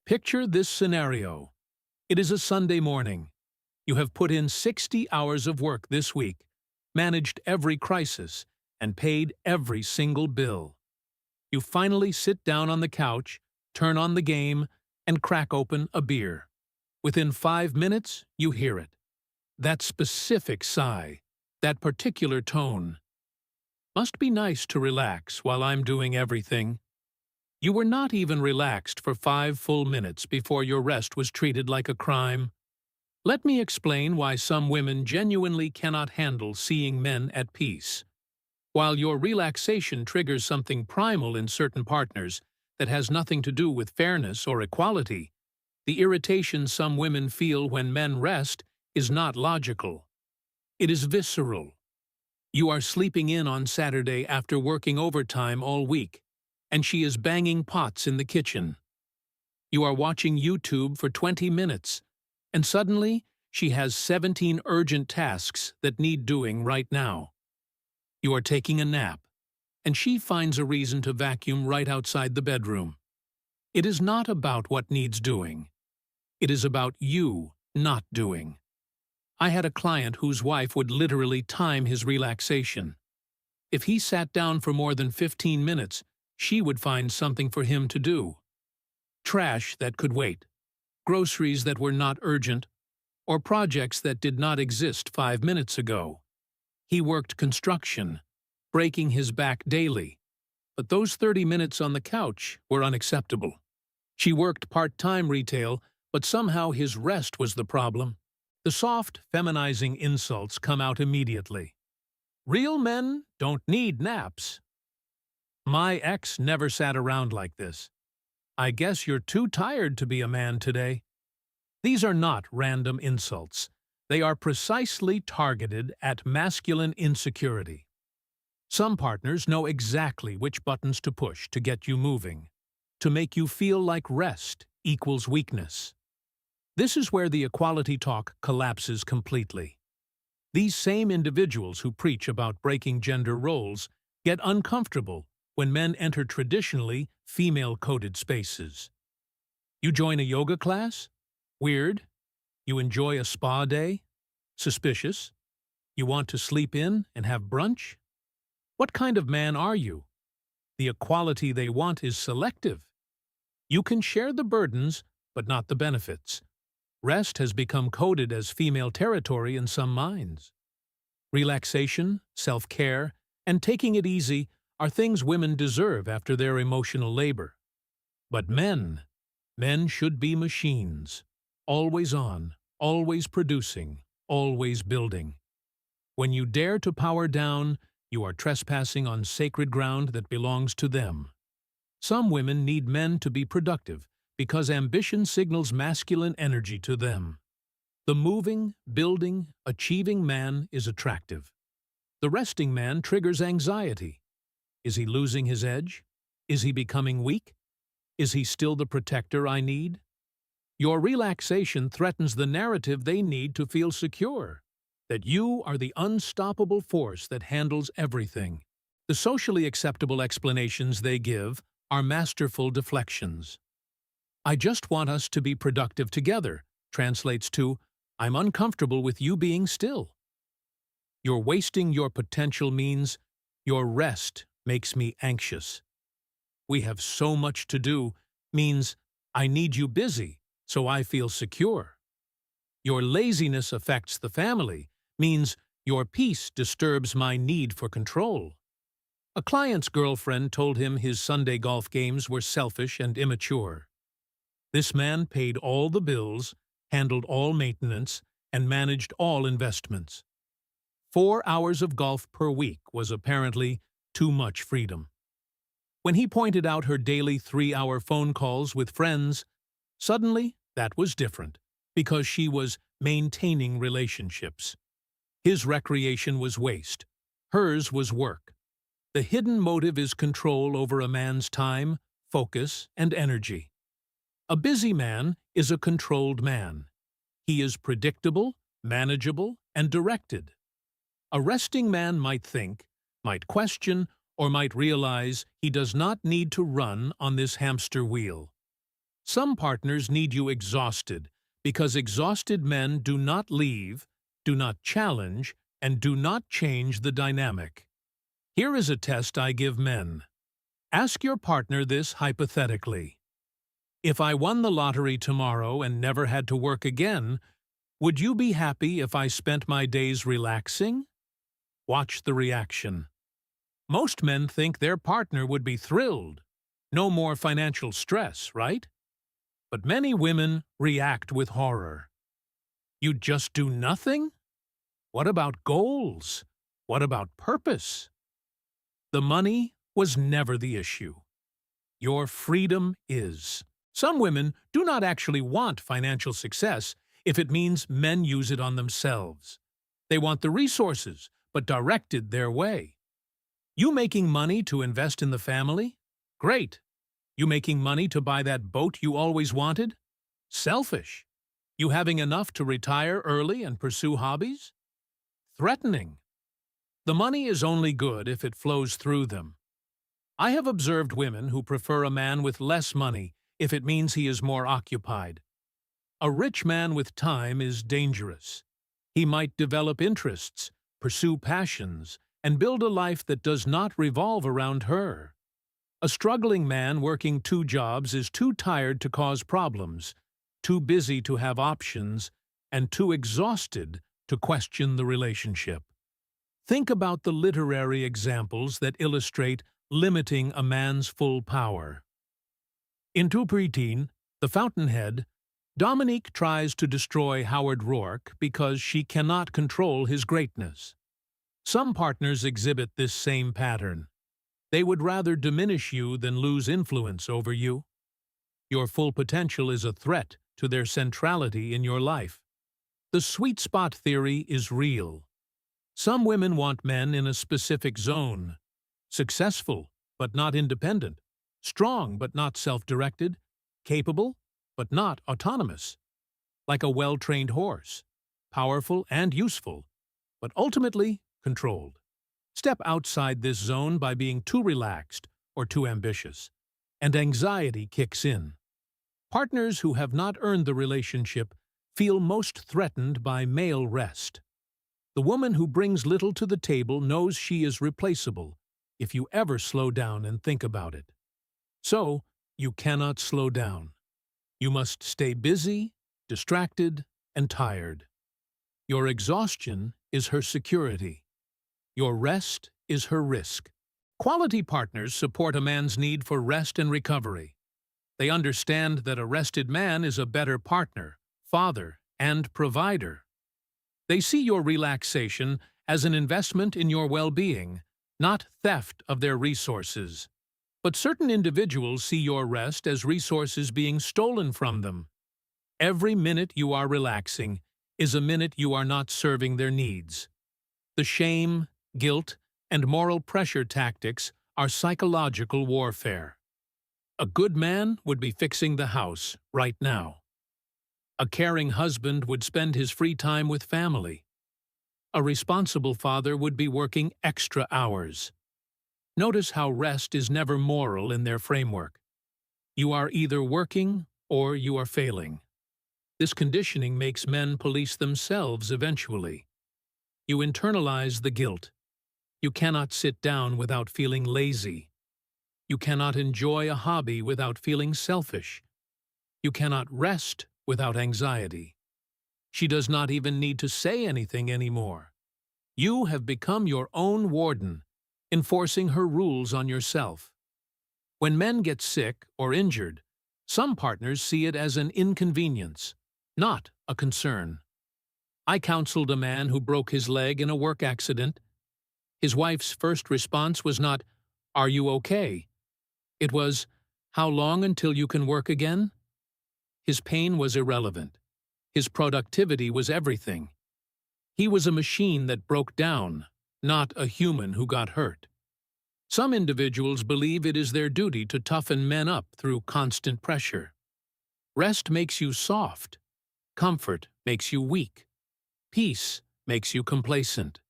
Picture this scenario. It is a Sunday morning. You have put in 60 hours of work this week, managed every crisis, and paid every single bill. You finally sit down on the couch, turn on the game, and crack open a beer. Within 5 minutes, you hear it. That specific sigh, that particular tone. Must be nice to relax while I'm doing everything. You were not even relaxed for 5 full minutes before your rest was treated like a crime. Let me explain why some women genuinely cannot handle seeing men at peace. While your relaxation triggers something primal in certain partners that has nothing to do with fairness or equality, the irritation some women feel when men rest is not logical. It is visceral. You are sleeping in on Saturday after working overtime all week, and she is banging pots in the kitchen. You are watching YouTube for 20 minutes, and suddenly she has 17 urgent tasks that need doing right now. You are taking a nap, and she finds a reason to vacuum right outside the bedroom. It is not about what needs doing. It is about you not doing. I had a client whose wife would literally time his relaxation. If he sat down for more than 15 minutes, she would find something for him to do. Trash that could wait, groceries that were not urgent, or projects that did not exist 5 minutes ago. He worked construction, breaking his back daily, but those 30 minutes on the couch were unacceptable. She worked part-time retail, but somehow his rest was the problem. The soft, feminizing insults come out immediately. Real men don't need naps. My ex never sat around like this. I guess you're too tired to be a man today. These are not random insults. They are precisely targeted at masculine insecurity. Some partners know exactly which buttons to push to get you moving, to make you feel like rest equals weakness. This is where the equality talk collapses completely. These same individuals who preach about breaking gender roles get uncomfortable when men enter traditionally female-coded spaces. You join a yoga class? Weird. You enjoy a spa day? Suspicious. You want to sleep in and have brunch? What kind of man are you? The equality they want is selective. You can share the burdens, but not the benefits. Rest has become coded as female territory in some minds. Relaxation, self-care, and taking it easy are things women deserve after their emotional labor. But men should be machines, always on, always producing, always building. When you dare to power down, you are trespassing on sacred ground that belongs to them. Some women need men to be productive because ambition signals masculine energy to them. The moving, building, achieving man is attractive. The resting man triggers anxiety. Is he losing his edge? Is he becoming weak? Is he still the protector I need? Your relaxation threatens the narrative they need to feel secure, that you are the unstoppable force that handles everything. The socially acceptable explanations they give are masterful deflections. I just want us to be productive together translates to, I'm uncomfortable with you being still. You're wasting your potential means, your rest makes me anxious. We have so much to do means I need you busy so I feel secure. Your laziness affects the family means your peace disturbs my need for control. A client's girlfriend told him his Sunday golf games were selfish and immature. This man paid all the bills, handled all maintenance, and managed all investments. 4 hours of golf per week was apparently too much freedom. When he pointed out her daily 3-hour phone calls with friends, suddenly that was different, because she was maintaining relationships. His recreation was waste. Hers was work. The hidden motive is control over a man's time, focus, and energy. A busy man is a controlled man. He is predictable, manageable, and directed. A resting man might think, might question, or might realize he does not need to run on this hamster wheel. Some partners need you exhausted because exhausted men do not leave, do not challenge, and do not change the dynamic. Here is a test I give men. Ask your partner this hypothetically. If I won the lottery tomorrow and never had to work again, would you be happy if I spent my days relaxing? Watch the reaction. Most men think their partner would be thrilled. No more financial stress, right? But many women react with horror. You'd just do nothing? What about goals? What about purpose? The money was never the issue. Your freedom is. Some women do not actually want financial success if it means men use it on themselves. They want the resources, but directed their way. You making money to invest in the family? Great. You making money to buy that boat you always wanted? Selfish. You having enough to retire early and pursue hobbies? Threatening. The money is only good if it flows through them. I have observed women who prefer a man with less money if it means he is more occupied. A rich man with time is dangerous. He might develop interests, pursue passions, and build a life that does not revolve around her. A struggling man working 2 jobs is too tired to cause problems, too busy to have options, and too exhausted to question the relationship. Think about the literary examples that illustrate limiting a man's full power. In Two Pretty, The Fountainhead, Dominique tries to destroy Howard Rourke because she cannot control his greatness. Some partners exhibit this same pattern. They would rather diminish you than lose influence over you. Your full potential is a threat to their centrality in your life. The sweet spot theory is real. Some women want men in a specific zone. Successful, but not independent. Strong, but not self-directed. Capable, but not autonomous. Like a well-trained horse. Powerful and useful, but ultimately controlled. Step outside this zone by being too relaxed or too ambitious, and anxiety kicks in. Partners who have not earned the relationship feel most threatened by male rest. The woman who brings little to the table knows she is replaceable if you ever slow down and think about it. So, you cannot slow down. You must stay busy, distracted, and tired. Your exhaustion is her security. Your rest is her risk. Quality partners support a man's need for rest and recovery. They understand that a rested man is a better partner, father, and provider. They see your relaxation as an investment in your well-being, not theft of their resources. But certain individuals see your rest as resources being stolen from them. Every minute you are relaxing is a minute you are not serving their needs. The shame, guilt, and moral pressure tactics are psychological warfare. A good man would be fixing the house right now. A caring husband would spend his free time with family. A responsible father would be working extra hours. Notice how rest is never moral in their framework. You are either working or you are failing. This conditioning makes men police themselves eventually. You internalize the guilt. You cannot sit down without feeling lazy. You cannot enjoy a hobby without feeling selfish. You cannot rest without anxiety. She does not even need to say anything anymore. You have become your own warden, enforcing her rules on yourself. When men get sick or injured, some partners see it as an inconvenience, not a concern. I counseled a man who broke his leg in a work accident. His wife's first response was not, "Are you okay?" It was, "How long until you can work again?" His pain was irrelevant. His productivity was everything. He was a machine that broke down, not a human who got hurt. Some individuals believe it is their duty to toughen men up through constant pressure. Rest makes you soft. Comfort makes you weak. Peace makes you complacent.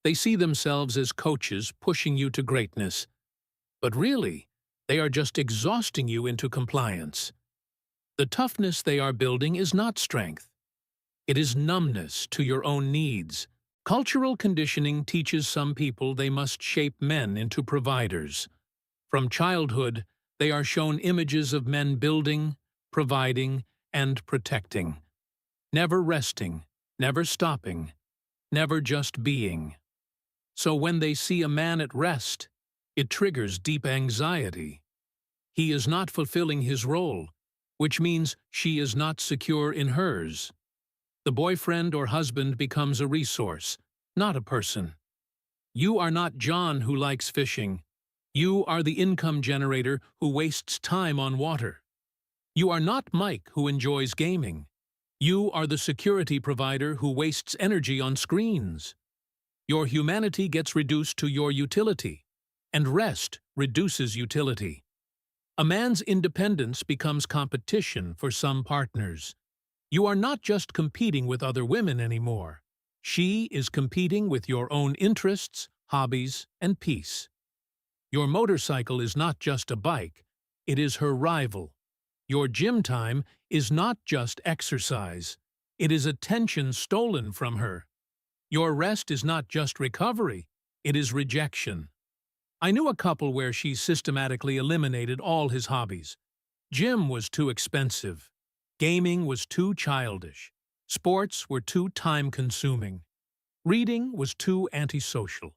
They see themselves as coaches pushing you to greatness, but really, they are just exhausting you into compliance. The toughness they are building is not strength. It is numbness to your own needs. Cultural conditioning teaches some people they must shape men into providers. From childhood, they are shown images of men building, providing, and protecting. Never resting, never stopping, never just being. So when they see a man at rest, it triggers deep anxiety. He is not fulfilling his role, which means she is not secure in hers. The boyfriend or husband becomes a resource, not a person. You are not John who likes fishing. You are the income generator who wastes time on water. You are not Mike who enjoys gaming. You are the security provider who wastes energy on screens. Your humanity gets reduced to your utility, and rest reduces utility. A man's independence becomes competition for some partners. You are not just competing with other women anymore. She is competing with your own interests, hobbies, and peace. Your motorcycle is not just a bike, it is her rival. Your gym time is not just exercise, it is attention stolen from her. Your rest is not just recovery, it is rejection. I knew a couple where she systematically eliminated all his hobbies. Gym was too expensive. Gaming was too childish. Sports were too time-consuming. Reading was too antisocial.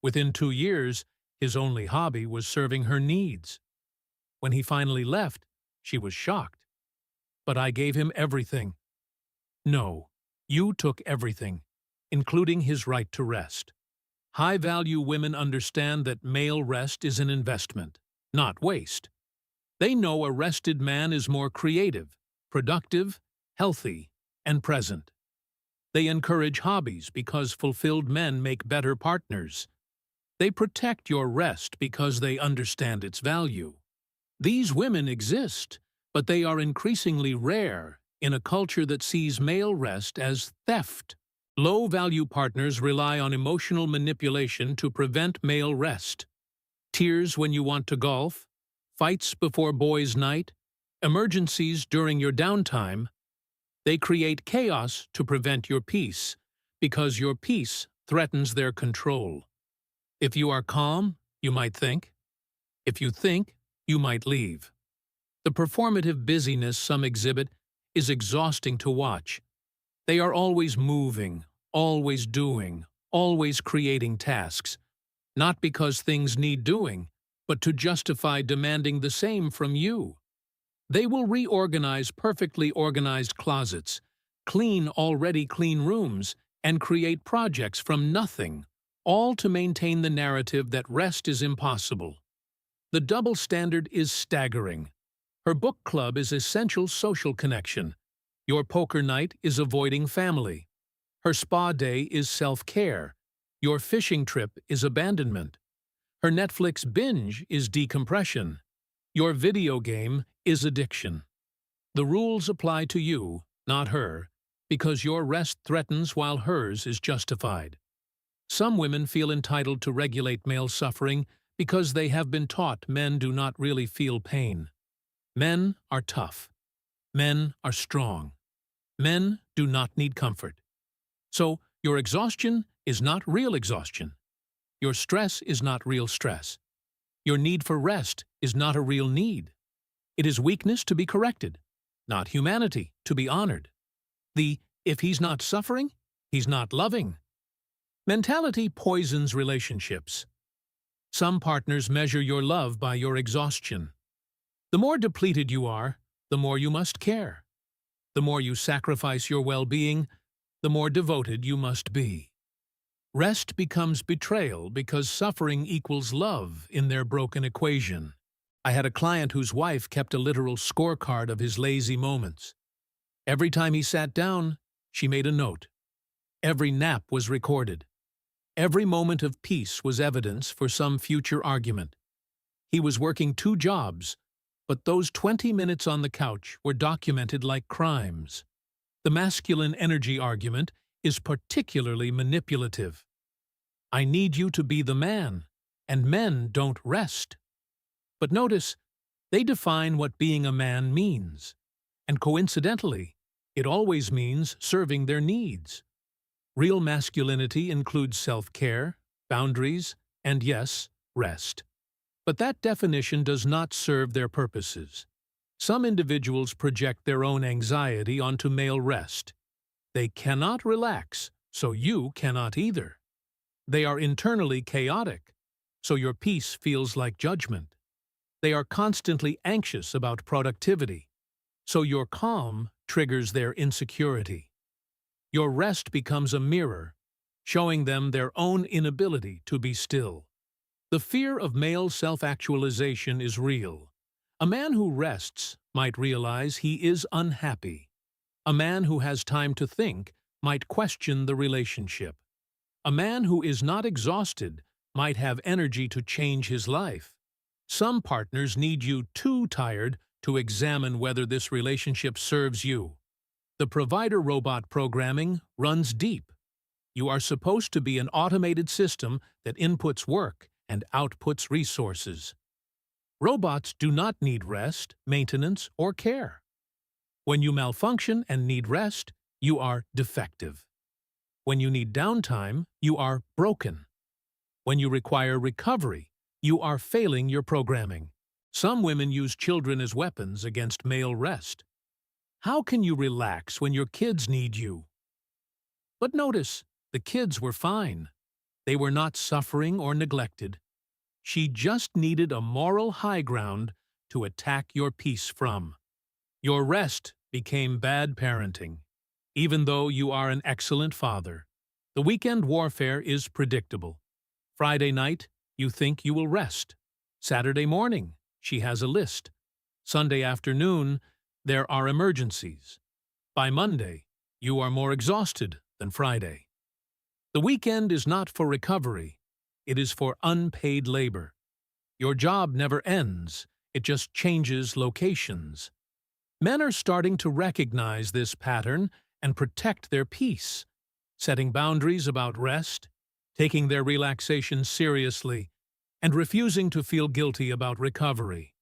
Within 2 years, his only hobby was serving her needs. When he finally left, she was shocked. But I gave him everything. No, you took everything, including his right to rest. High-value women understand that male rest is an investment, not waste. They know a rested man is more creative, productive, healthy, and present. They encourage hobbies because fulfilled men make better partners. They protect your rest because they understand its value. These women exist, but they are increasingly rare in a culture that sees male rest as theft. Low-value partners rely on emotional manipulation to prevent male rest. Tears when you want to golf, fights before boys' night, emergencies during your downtime. They create chaos to prevent your peace, because your peace threatens their control. If you are calm, you might think. If you think, you might leave. The performative busyness some exhibit is exhausting to watch. They are always moving, always doing, always creating tasks, not because things need doing, but to justify demanding the same from you. They will reorganize perfectly organized closets, clean already clean rooms, and create projects from nothing, all to maintain the narrative that rest is impossible. The double standard is staggering. Her book club is essential social connection. Your poker night is avoiding family. Her spa day is self-care. Your fishing trip is abandonment. Her Netflix binge is decompression. Your video game is addiction. The rules apply to you, not her, because your rest threatens while hers is justified. Some women feel entitled to regulate male suffering because they have been taught men do not really feel pain. Men are tough. Men are strong. Men do not need comfort. So, your exhaustion is not real exhaustion. Your stress is not real stress. Your need for rest is not a real need. It is weakness to be corrected, not humanity to be honored. The "if he's not suffering, he's not loving" mentality poisons relationships. Some partners measure your love by your exhaustion. The more depleted you are, the more you must care. The more you sacrifice your well-being, the more devoted you must be. Rest becomes betrayal because suffering equals love in their broken equation. I had a client whose wife kept a literal scorecard of his lazy moments. Every time he sat down, she made a note. Every nap was recorded. Every moment of peace was evidence for some future argument. He was working 2 jobs, but those 20 minutes on the couch were documented like crimes. The masculine energy argument is particularly manipulative. I need you to be the man, and men don't rest. But notice, they define what being a man means. And coincidentally, it always means serving their needs. Real masculinity includes self-care, boundaries, and yes, rest. But that definition does not serve their purposes. Some individuals project their own anxiety onto male rest. They cannot relax, so you cannot either. They are internally chaotic, so your peace feels like judgment. They are constantly anxious about productivity, so your calm triggers their insecurity. Your rest becomes a mirror, showing them their own inability to be still. The fear of male self-actualization is real. A man who rests might realize he is unhappy. A man who has time to think might question the relationship. A man who is not exhausted might have energy to change his life. Some partners need you too tired to examine whether this relationship serves you. The provider-robot programming runs deep. You are supposed to be an automated system that inputs work and outputs resources. Robots do not need rest, maintenance, or care. When you malfunction and need rest, you are defective. When you need downtime, you are broken. When you require recovery, you are failing your programming. Some women use children as weapons against male rest. How can you relax when your kids need you? But notice, the kids were fine. They were not suffering or neglected. She just needed a moral high ground to attack your peace from. Your rest became bad parenting, even though you are an excellent father. The weekend warfare is predictable. Friday night, you think you will rest. Saturday morning, she has a list. Sunday afternoon, there are emergencies. By Monday, you are more exhausted than Friday. The weekend is not for recovery. It is for unpaid labor. Your job never ends. It just changes locations. Men are starting to recognize this pattern and protect their peace, setting boundaries about rest, taking their relaxation seriously, and refusing to feel guilty about recovery.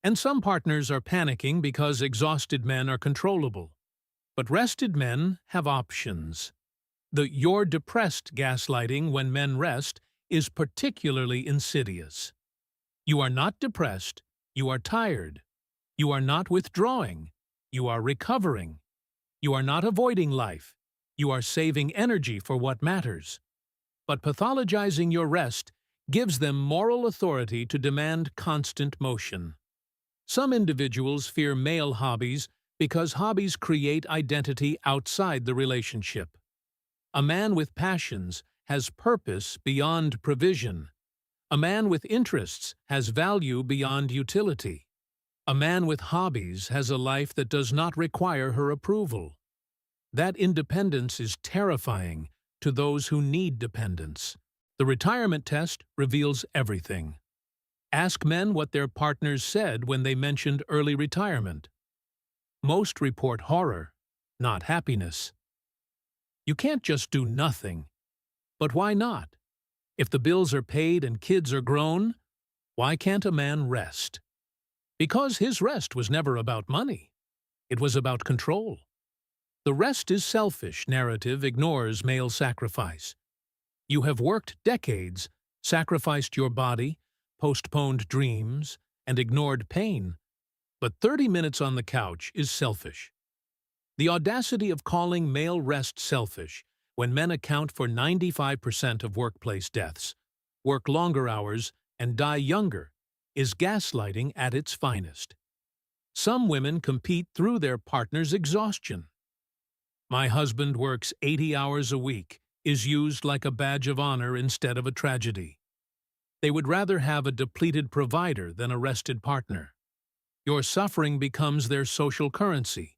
And some partners are panicking because exhausted men are controllable. But rested men have options. The "you're depressed" gaslighting when men rest is particularly insidious. You are not depressed, you are tired. You are not withdrawing, you are recovering. You are not avoiding life, you are saving energy for what matters. But pathologizing your rest gives them moral authority to demand constant motion. Some individuals fear male hobbies because hobbies create identity outside the relationship. A man with passions has purpose beyond provision. A man with interests has value beyond utility. A man with hobbies has a life that does not require her approval. That independence is terrifying to those who need dependence. The retirement test reveals everything. Ask men what their partners said when they mentioned early retirement. Most report horror, not happiness. You can't just do nothing. But why not? If the bills are paid and kids are grown, why can't a man rest? Because his rest was never about money. It was about control. The "rest is selfish" narrative ignores male sacrifice. You have worked decades, sacrificed your body, postponed dreams, and ignored pain. But 30 minutes on the couch is selfish. The audacity of calling male rest selfish when men account for 95% of workplace deaths, work longer hours, and die younger is gaslighting at its finest. Some women compete through their partner's exhaustion. "My husband works 80 hours a week" is used like a badge of honor instead of a tragedy. They would rather have a depleted provider than a rested partner. Your suffering becomes their social currency,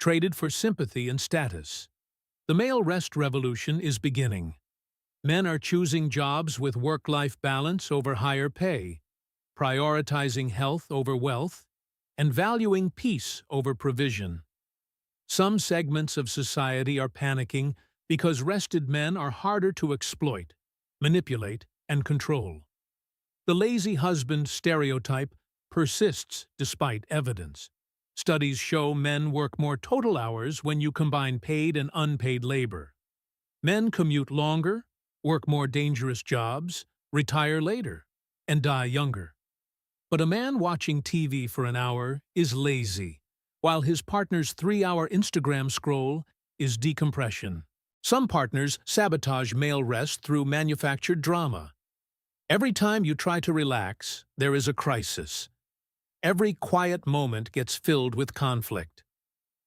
traded for sympathy and status. The male rest revolution is beginning. Men are choosing jobs with work-life balance over higher pay, prioritizing health over wealth, and valuing peace over provision. Some segments of society are panicking because rested men are harder to exploit, manipulate, and control. The lazy husband stereotype persists despite evidence. Studies show men work more total hours when you combine paid and unpaid labor. Men commute longer, work more dangerous jobs, retire later, and die younger. But a man watching TV for an hour is lazy, while his partner's 3-hour Instagram scroll is decompression. Some partners sabotage male rest through manufactured drama. Every time you try to relax, there is a crisis. Every quiet moment gets filled with conflict.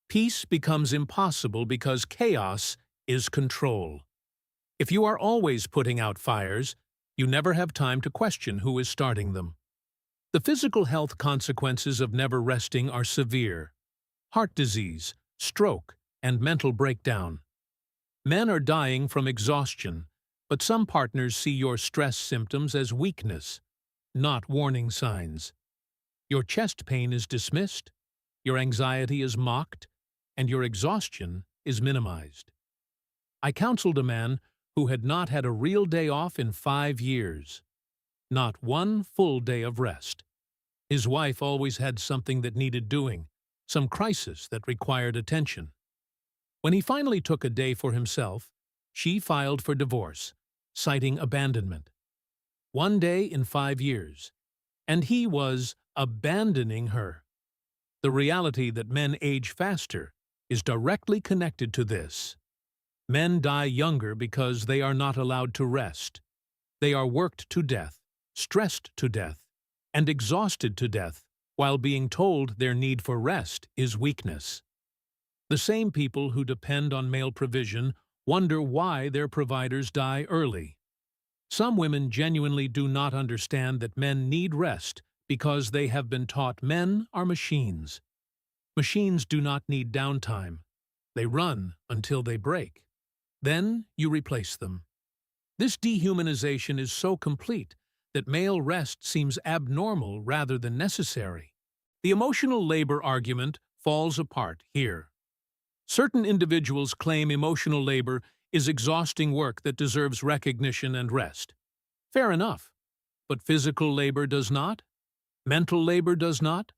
Peace becomes impossible because chaos is control. If you are always putting out fires, you never have time to question who is starting them. The physical health consequences of never resting are severe: heart disease, stroke, and mental breakdown. Men are dying from exhaustion, but some partners see your stress symptoms as weakness, not warning signs. Your chest pain is dismissed, your anxiety is mocked, and your exhaustion is minimized. I counseled a man who had not had a real day off in 5 years. Not one full day of rest. His wife always had something that needed doing, some crisis that required attention. When he finally took a day for himself, she filed for divorce, citing abandonment. 1 day in 5 years, and he was abandoning her. The reality that men age faster is directly connected to this. Men die younger because they are not allowed to rest. They are worked to death, stressed to death, and exhausted to death while being told their need for rest is weakness. The same people who depend on male provision wonder why their providers die early. Some women genuinely do not understand that men need rest because they have been taught men are machines. Machines do not need downtime. They run until they break. Then you replace them. This dehumanization is so complete that male rest seems abnormal rather than necessary. The emotional labor argument falls apart here. Certain individuals claim emotional labor is exhausting work that deserves recognition and rest. Fair enough. But physical labor does not? Mental labor does not?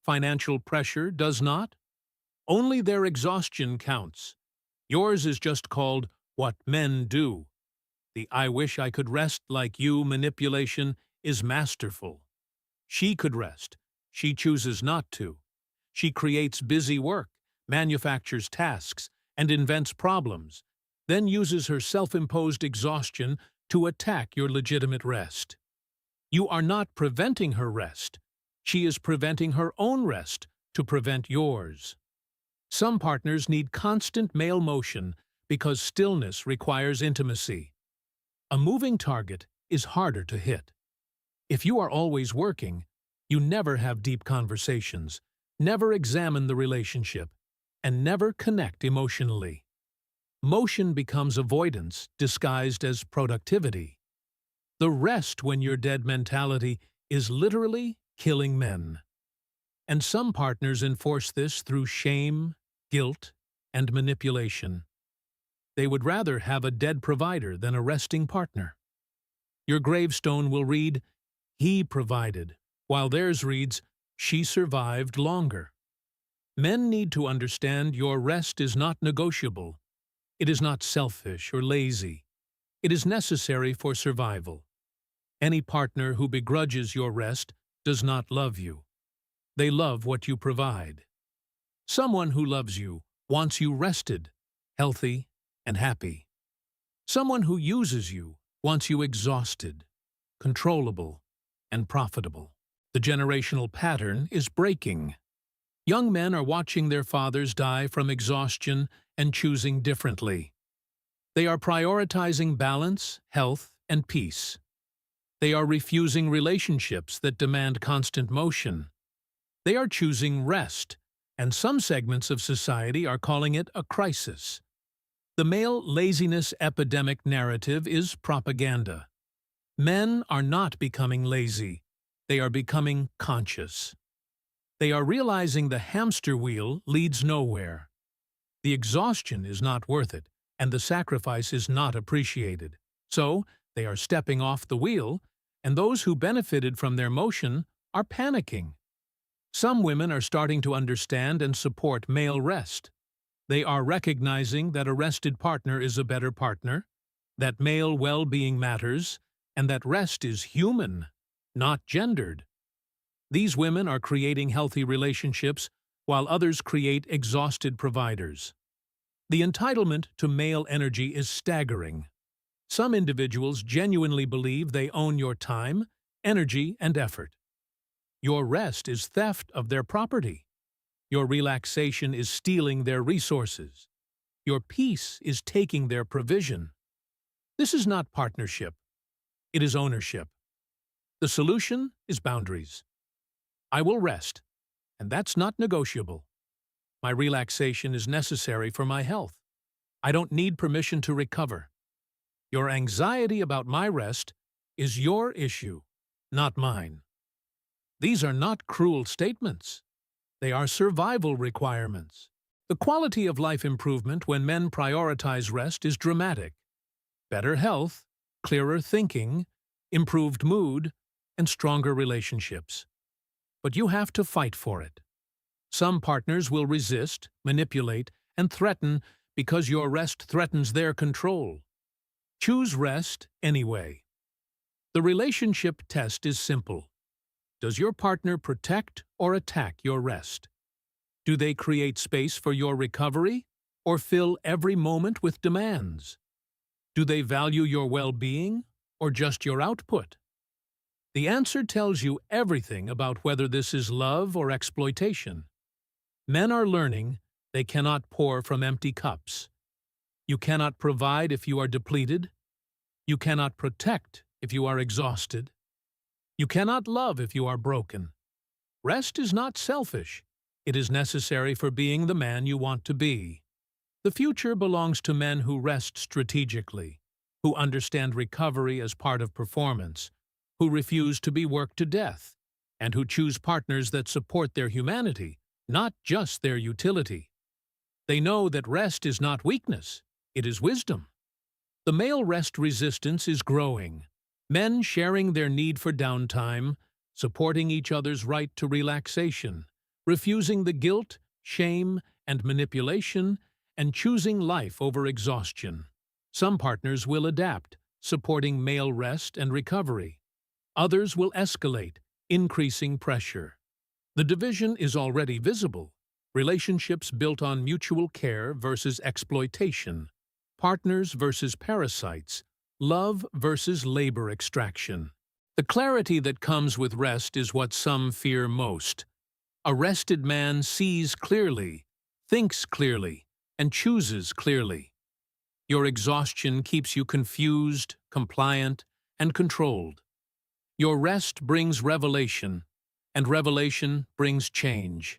Financial pressure does not? Only their exhaustion counts. Yours is just called what men do. The "I wish I could rest like you" manipulation is masterful. She could rest. She chooses not to. She creates busy work, manufactures tasks, and invents problems, then uses her self-imposed exhaustion to attack your legitimate rest. You are not preventing her rest. She is preventing her own rest to prevent yours. Some partners need constant male motion because stillness requires intimacy. A moving target is harder to hit. If you are always working, you never have deep conversations, never examine the relationship, and never connect emotionally. Motion becomes avoidance disguised as productivity. The rest when you're dead mentality is literally killing men. And some partners enforce this through shame, guilt, and manipulation. They would rather have a dead provider than a resting partner. Your gravestone will read, "He provided," while theirs reads, "She survived longer." Men need to understand your rest is not negotiable. It is not selfish or lazy. It is necessary for survival. Any partner who begrudges your rest does not love you. They love what you provide. Someone who loves you wants you rested, healthy, and happy. Someone who uses you wants you exhausted, controllable, and profitable. The generational pattern is breaking. Young men are watching their fathers die from exhaustion and choosing differently. They are prioritizing balance, health, and peace. They are refusing relationships that demand constant motion. They are choosing rest, and some segments of society are calling it a crisis. The male laziness epidemic narrative is propaganda. Men are not becoming lazy. They are becoming conscious. They are realizing the hamster wheel leads nowhere. The exhaustion is not worth it, and the sacrifice is not appreciated. So, they are stepping off the wheel, and those who benefited from their motion are panicking. Some women are starting to understand and support male rest. They are recognizing that a rested partner is a better partner, that male well-being matters, and that rest is human, not gendered. These women are creating healthy relationships while others create exhausted providers. The entitlement to male energy is staggering. Some individuals genuinely believe they own your time, energy, and effort. Your rest is theft of their property. Your relaxation is stealing their resources. Your peace is taking their provision. This is not partnership. It is ownership. The solution is boundaries. I will rest, and that's not negotiable. My relaxation is necessary for my health. I don't need permission to recover. Your anxiety about my rest is your issue, not mine. These are not cruel statements. They are survival requirements. The quality of life improvement when men prioritize rest is dramatic. Better health, clearer thinking, improved mood, and stronger relationships. But you have to fight for it. Some partners will resist, manipulate, and threaten because your rest threatens their control. Choose rest anyway. The relationship test is simple. Does your partner protect or attack your rest? Do they create space for your recovery or fill every moment with demands? Do they value your well-being or just your output? The answer tells you everything about whether this is love or exploitation. Men are learning they cannot pour from empty cups. You cannot provide if you are depleted. You cannot protect if you are exhausted. You cannot love if you are broken. Rest is not selfish. It is necessary for being the man you want to be. The future belongs to men who rest strategically, who understand recovery as part of performance, who refuse to be worked to death, and who choose partners that support their humanity, not just their utility. They know that rest is not weakness, it is wisdom. The male rest resistance is growing. Men sharing their need for downtime, supporting each other's right to relaxation, refusing the guilt, shame, and manipulation, and choosing life over exhaustion. Some partners will adapt, supporting male rest and recovery. Others will escalate, increasing pressure. The division is already visible. Relationships built on mutual care versus exploitation. Partners versus parasites. Love versus labor extraction. The clarity that comes with rest is what some fear most. A rested man sees clearly, thinks clearly, and chooses clearly. Your exhaustion keeps you confused, compliant, and controlled. Your rest brings revelation, and revelation brings change.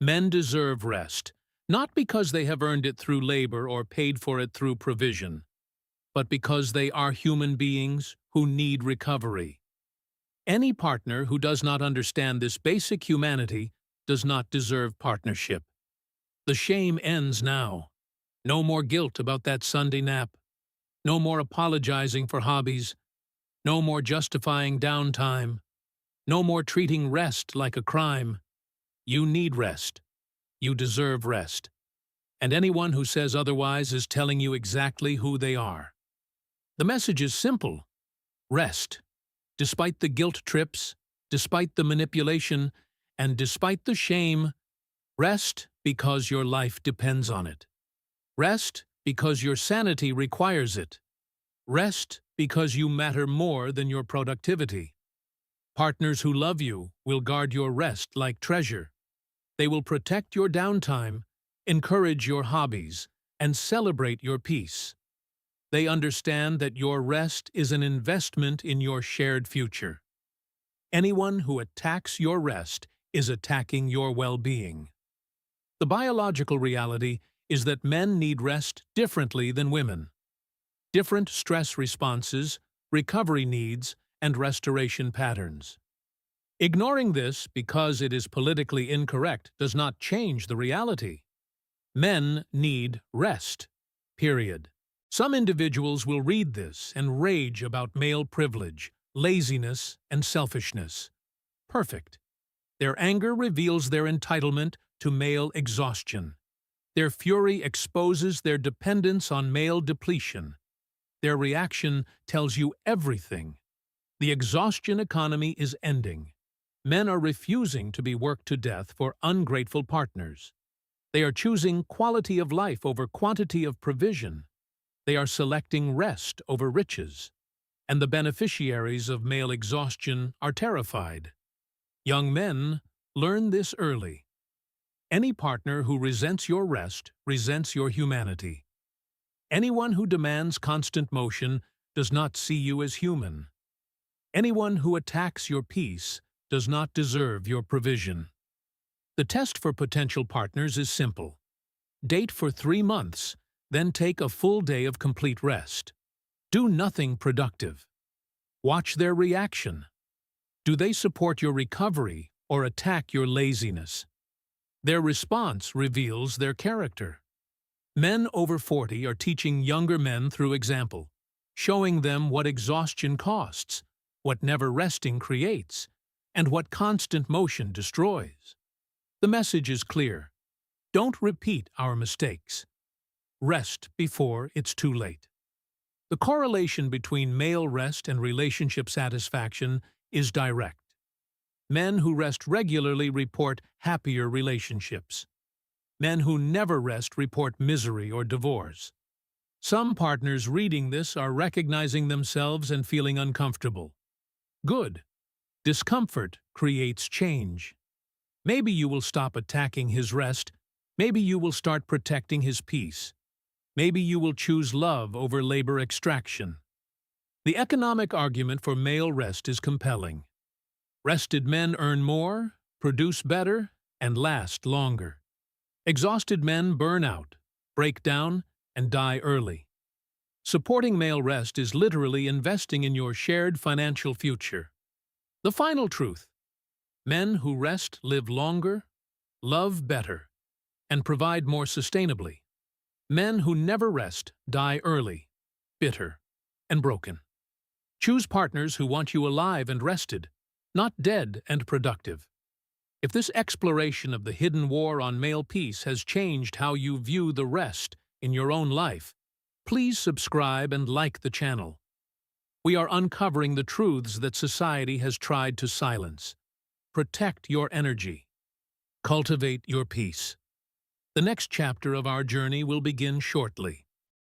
Men deserve rest, not because they have earned it through labor or paid for it through provision, but because they are human beings who need recovery. Any partner who does not understand this basic humanity does not deserve partnership. The shame ends now. No more guilt about that Sunday nap. No more apologizing for hobbies. No more justifying downtime. No more treating rest like a crime. You need rest. You deserve rest. And anyone who says otherwise is telling you exactly who they are. The message is simple. Rest. Despite the guilt trips, despite the manipulation, and despite the shame, rest because your life depends on it. Rest because your sanity requires it. Rest because you matter more than your productivity. Partners who love you will guard your rest like treasure. They will protect your downtime, encourage your hobbies, and celebrate your peace. They understand that your rest is an investment in your shared future. Anyone who attacks your rest is attacking your well-being. The biological reality is that men need rest differently than women. Different stress responses, recovery needs, and restoration patterns. Ignoring this because it is politically incorrect does not change the reality. Men need rest. Period. Some individuals will read this and rage about male privilege, laziness, and selfishness. Perfect. Their anger reveals their entitlement to male exhaustion. Their fury exposes their dependence on male depletion. Their reaction tells you everything. The exhaustion economy is ending. Men are refusing to be worked to death for ungrateful partners. They are choosing quality of life over quantity of provision. They are selecting rest over riches. And the beneficiaries of male exhaustion are terrified. Young men, learn this early. Any partner who resents your rest resents your humanity. Anyone who demands constant motion does not see you as human. Anyone who attacks your peace does not deserve your provision. The test for potential partners is simple. Date for 3 months, then take a full day of complete rest. Do nothing productive. Watch their reaction. Do they support your recovery or attack your laziness? Their response reveals their character. Men over 40 are teaching younger men through example, showing them what exhaustion costs, what never resting creates, and what constant motion destroys. The message is clear. Don't repeat our mistakes. Rest before it's too late. The correlation between male rest and relationship satisfaction is direct. Men who rest regularly report happier relationships. Men who never rest report misery or divorce. Some partners reading this are recognizing themselves and feeling uncomfortable. Good. Discomfort creates change. Maybe you will stop attacking his rest. Maybe you will start protecting his peace. Maybe you will choose love over labor extraction. The economic argument for male rest is compelling. Rested men earn more, produce better, and last longer. Exhausted men burn out, break down, and die early. Supporting male rest is literally investing in your shared financial future. The final truth: men who rest live longer, love better, and provide more sustainably. Men who never rest die early, bitter, and broken. Choose partners who want you alive and rested, not dead and productive. If this exploration of the hidden war on male peace has changed how you view the rest in your own life, please subscribe and like the channel. We are uncovering the truths that society has tried to silence. Protect your energy. Cultivate your peace. The next chapter of our journey will begin shortly.